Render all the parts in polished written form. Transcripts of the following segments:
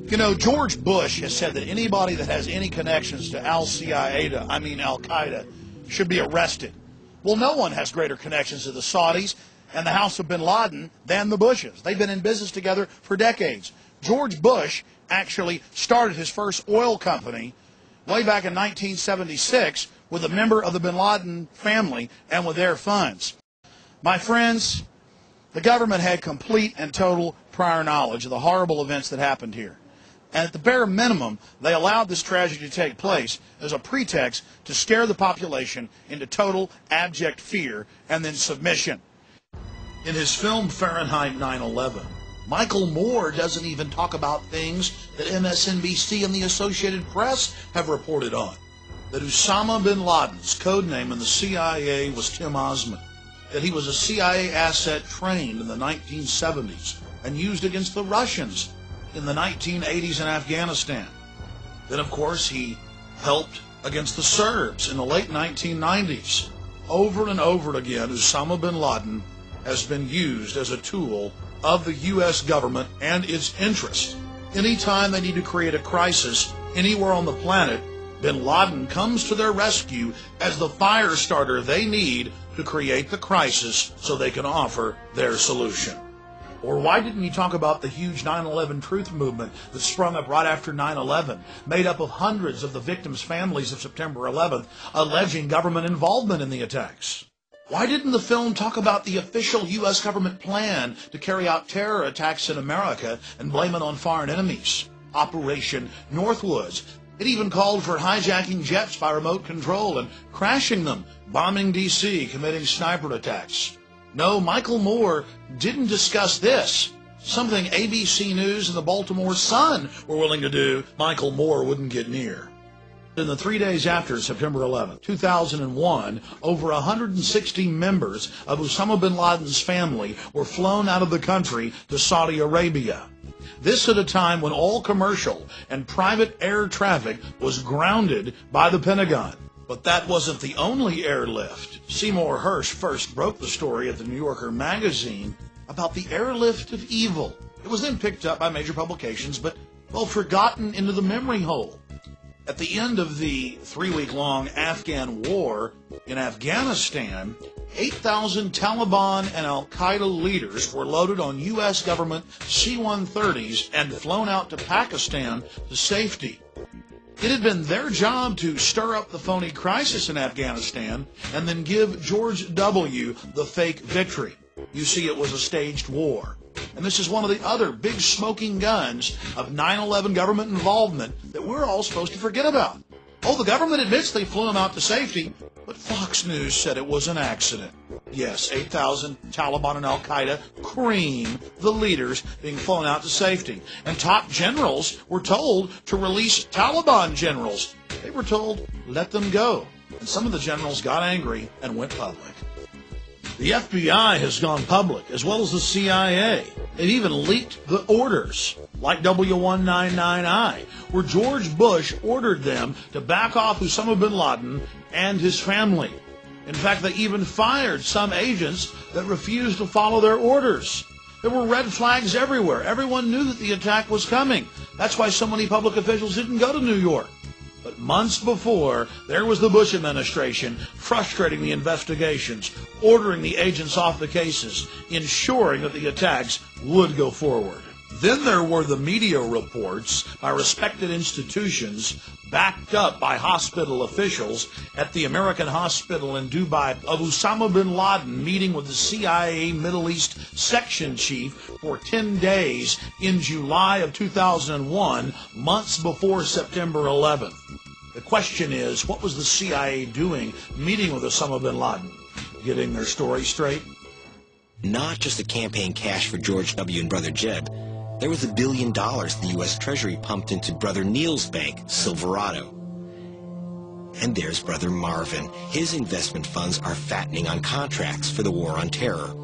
You know, George Bush has said that anybody that has any connections to Al-Qaeda should be arrested. Well, no one has greater connections to the Saudis and the House of bin Laden than the Bushes. They've been in business together for decades. George Bush actually started his first oil company way back in 1976 with a member of the bin Laden family and with their funds. My friends, the government had complete and total prior knowledge of the horrible events that happened here. And at the bare minimum, they allowed this tragedy to take place as a pretext to scare the population into total abject fear and then submission. In his film Fahrenheit 9/11, Michael Moore doesn't even talk about things that MSNBC and the Associated Press have reported on. That Osama bin Laden's code name in the CIA was Tim Osman. That he was a CIA asset trained in the 1970s and used against the Russians in the 1980s in Afghanistan. Then, of course, he helped against the Serbs in the late 1990s. Over and over again, Osama bin Laden has been used as a tool of the U.S. government and its interests. Anytime they need to create a crisis anywhere on the planet, bin Laden comes to their rescue as the fire starter they need to create the crisis so they can offer their solution. Or why didn't you talk about the huge 9/11 truth movement that sprung up right after 9/11, made up of hundreds of the victims' families of September 11th, alleging government involvement in the attacks? Why didn't the film talk about the official U.S. government plan to carry out terror attacks in America and blame it on foreign enemies? Operation Northwoods. It even called for hijacking jets by remote control and crashing them, bombing D.C., committing sniper attacks. No, Michael Moore didn't discuss this. Something ABC News and the Baltimore Sun were willing to do, Michael Moore wouldn't get near. In the 3 days after September 11, 2001, over 160 members of Osama bin Laden's family were flown out of the country to Saudi Arabia. This at a time when all commercial and private air traffic was grounded by the Pentagon. But that wasn't the only airlift. Seymour Hersh first broke the story at the New Yorker magazine about the airlift of evil. It was then picked up by major publications, but, well, forgotten into the memory hole. At the end of the 3-week-long Afghan war in Afghanistan, 8,000 Taliban and Al-Qaeda leaders were loaded on U.S. government C-130s and flown out to Pakistan to safety. It had been their job to stir up the phony crisis in Afghanistan and then give George W. the fake victory. You see, it was a staged war. And this is one of the other big smoking guns of 9/11 government involvement that we're all supposed to forget about. Oh, the government admits they flew him out to safety, but Fox News said it was an accident. Yes, 8,000 Taliban and Al-Qaeda cream the leaders being flown out to safety. And top generals were told to release Taliban generals. They were told, let them go. And some of the generals got angry and went public. The FBI has gone public, as well as the CIA. They've even leaked the orders, like W199I, where George Bush ordered them to back off Osama bin Laden and his family. In fact, they even fired some agents that refused to follow their orders. There were red flags everywhere. Everyone knew that the attack was coming. That's why so many public officials didn't go to New York. But months before, there was the Bush administration frustrating the investigations, ordering the agents off the cases, ensuring that the attacks would go forward. Then there were the media reports by respected institutions, backed up by hospital officials at the American hospital in Dubai, of Osama bin Laden meeting with the CIA Middle East section chief for 10 days in July of 2001, months before September 11th. The question is, what was the CIA doing meeting with Osama bin Laden? Getting their story straight? Not just the campaign cash for George W. and Brother Jeb. There was $1 billion the U.S. Treasury pumped into Brother Neil's bank, Silverado. And there's Brother Marvin. His investment funds are fattening on contracts for the war on terror.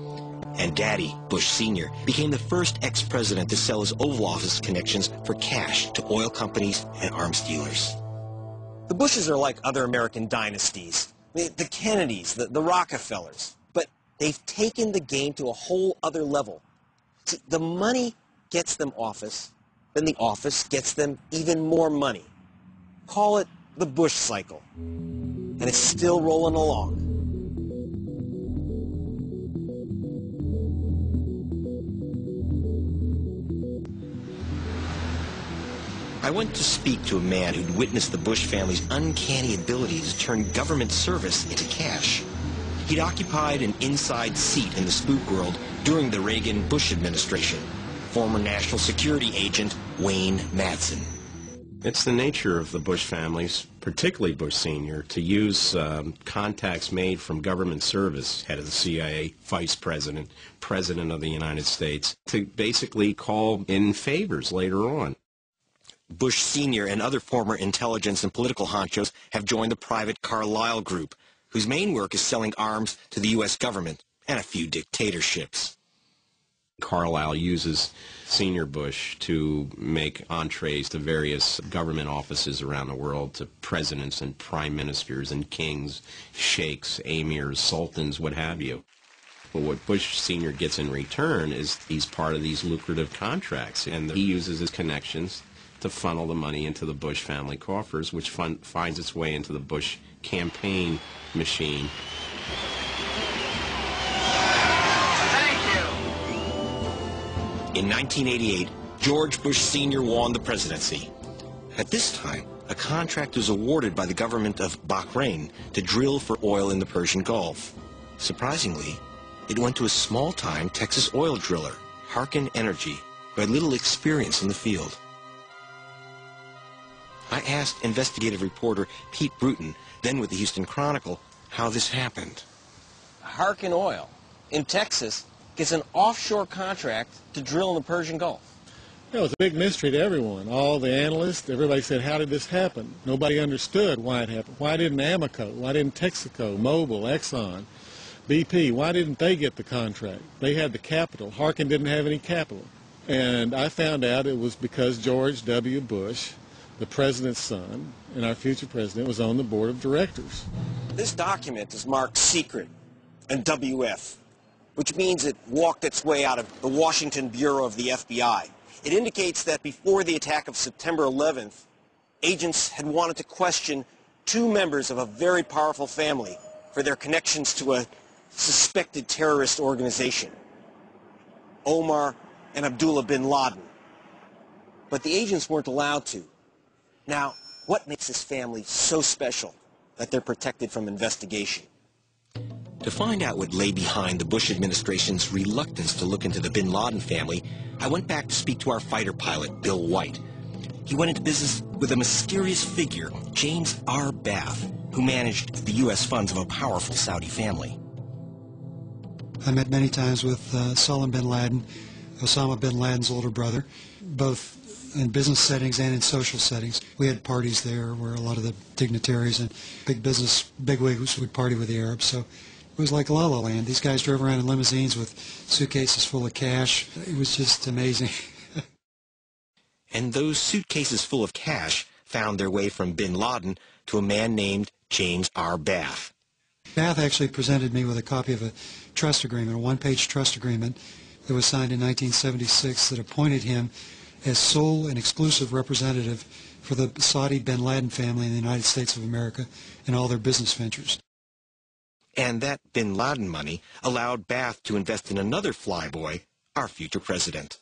And Daddy, Bush Sr., became the first ex-president to sell his Oval Office connections for cash to oil companies and arms dealers. The Bushes are like other American dynasties. The Kennedys, the Rockefellers. But they've taken the game to a whole other level. See, the money gets them office, then the office gets them even more money. Call it the Bush cycle. And it's still rolling along. I went to speak to a man who'd witnessed the Bush family's uncanny ability to turn government service into cash. He'd occupied an inside seat in the spook world during the Reagan-Bush administration. Former National Security Agent Wayne Madsen. It's the nature of the Bush families, particularly Bush Sr., to use contacts made from government service, head of the CIA, vice president, president of the United States, to basically call in favors later on. Bush Sr. and other former intelligence and political honchos have joined the private Carlyle Group, whose main work is selling arms to the U.S. government and a few dictatorships. Carlyle uses Senior Bush to make entrees to various government offices around the world, to presidents and prime ministers and kings, sheikhs, emirs, sultans, what have you. But what Bush Sr. gets in return is he's part of these lucrative contracts, and he uses his connections to funnel the money into the Bush family coffers, which finds its way into the Bush campaign machine. In 1988, George Bush Sr. won the presidency. At this time, a contract was awarded by the government of Bahrain to drill for oil in the Persian Gulf. Surprisingly, it went to a small-time Texas oil driller, Harken Energy, who had little experience in the field. I asked investigative reporter Pete Bruton, then with the Houston Chronicle, how this happened. Harken Oil in Texas gets an offshore contract to drill in the Persian Gulf. It was a big mystery to everyone. All the analysts, everybody said, how did this happen? Nobody understood why it happened. Why didn't Amoco, why didn't Texaco, Mobil, Exxon, BP, why didn't they get the contract? They had the capital. Harken didn't have any capital. And I found out it was because George W. Bush, the president's son, and our future president, was on the board of directors. This document is marked secret and WF, which means it walked its way out of the Washington Bureau of the FBI. It indicates that before the attack of September 11th, agents had wanted to question two members of a very powerful family for their connections to a suspected terrorist organization, Omar and Abdullah bin Laden. But the agents weren't allowed to. Now, what makes this family so special that they're protected from investigation? To find out what lay behind the Bush administration's reluctance to look into the bin Laden family, I went back to speak to our fighter pilot, Bill White. He went into business with a mysterious figure, James R. Bath, who managed the U.S. funds of a powerful Saudi family. I met many times with Salman bin Laden, Osama bin Laden's older brother, both in business settings and in social settings. We had parties there where a lot of the dignitaries and big business bigwigs would party with the Arabs, so it was like La La Land. These guys drove around in limousines with suitcases full of cash. It was just amazing. And those suitcases full of cash found their way from bin Laden to a man named James R. Bath. Bath actually presented me with a copy of a trust agreement, a one-page trust agreement that was signed in 1976 that appointed him as sole and exclusive representative for the Saudi bin Laden family in the United States of America in all their business ventures. And that bin Laden money allowed Bath to invest in another flyboy, our future president.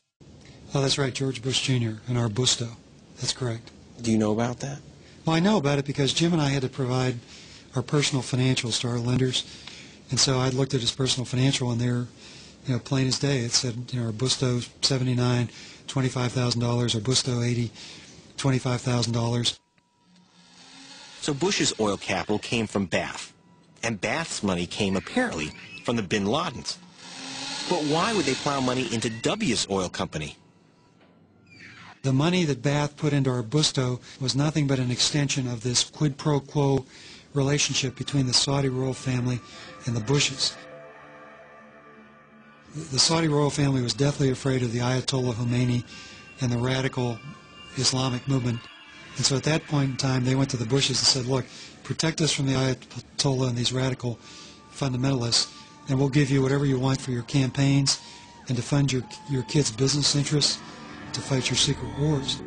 Oh, that's right, George Bush Jr. and our Busto. That's correct. Do you know about that? Well, I know about it because Jim and I had to provide our personal financials to our lenders, and so I looked at his personal financial, and they're, plain as day. It said, our Busto 79, $25,000, our Busto 80, $25,000. So Bush's oil capital came from Bath, and Bath's money came apparently from the bin Ladens. But why would they plow money into W's oil company? The money that Bath put into our Busto was nothing but an extension of this quid pro quo relationship between the Saudi royal family and the Bushes. The Saudi royal family was deathly afraid of the Ayatollah Khomeini and the radical Islamic movement. And so at that point in time, they went to the Bushes and said, look, protect us from the Ayatollah and these radical fundamentalists, and we'll give you whatever you want for your campaigns and to fund your kids' business interests. to fight your secret wars.